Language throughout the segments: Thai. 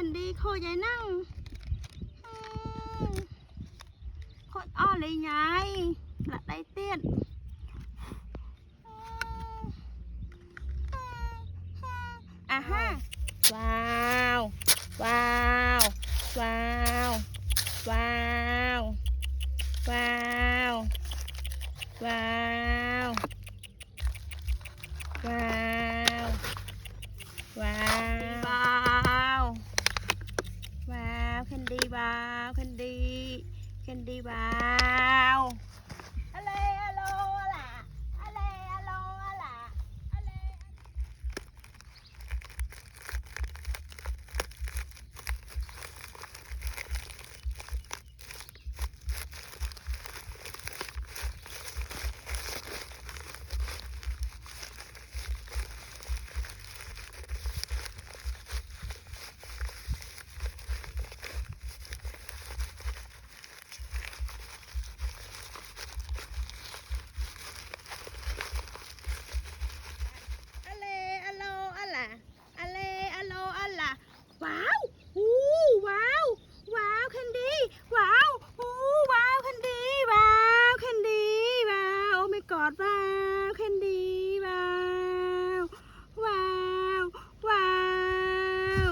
นดี้โคยายนั่งโคตรอ้อเลยยายละได้เตี้ยนอ่ะฮะว้าวว้าวว้าวว้าวว้าวว้าวว้าวว้าวว้าวว้าวแคนดี้ว้าวแคนดี้แคนดี้ว้าวอะไรอะโลล่ะอะไรอะโลล่ะอะไร อะไรอะโลอะล่ะอะไรอะโลอะล่ะว้าวอู้ว้าวว้าวแคนดี้ว้าวอู้ว้าวแคนดี้ว้าวแคนดี้ว้าวโอ้ไม่กอดว้าวแคนดี้ว้าวว้าวว้าว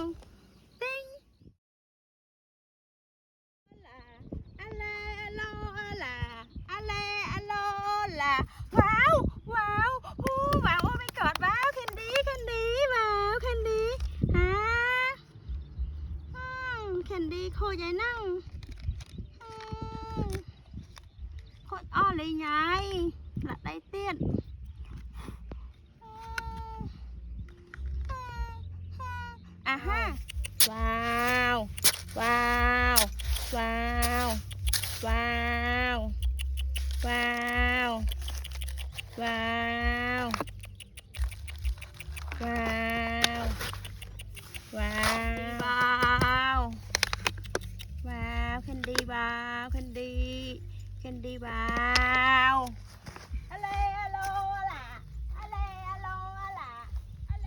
ติ้งอะไรอะโลอะล่ะอะไรอะโลล่ะว้าวว้าวอู้ว้าวโอ้ไม่กอดว้าวแคนดี้แคนดี้ว้าวแคนดี้ฮะแคนดี้โคยายนั่งโคตรอ้อเลยยายละได้เตี้ยนอ่ะฮะว้าวว้าวว้าวว้าวว้าวว้าวว้าวว้าวว้าวว้าวแคนดี้ว้าวแคนดี้แคนดี้ว้าวอะไรอะโลล่ะอะไรอะโลล่ะอะไร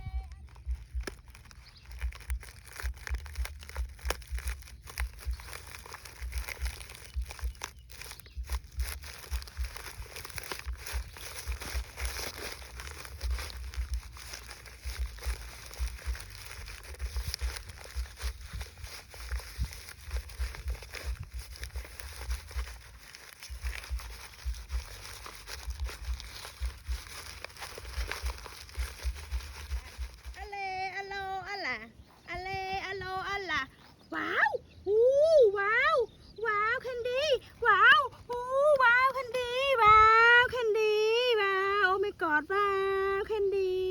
อะไรอะโลอะล่ะอะไรอะโลอะล่ะว้าวอู้ว้าวว้าวแคนดี้ว้าวอู้ว้าวแคนดี้ว้าวแคนดี้ว้าวโอ้ไม่กอดว้าวแคนดี้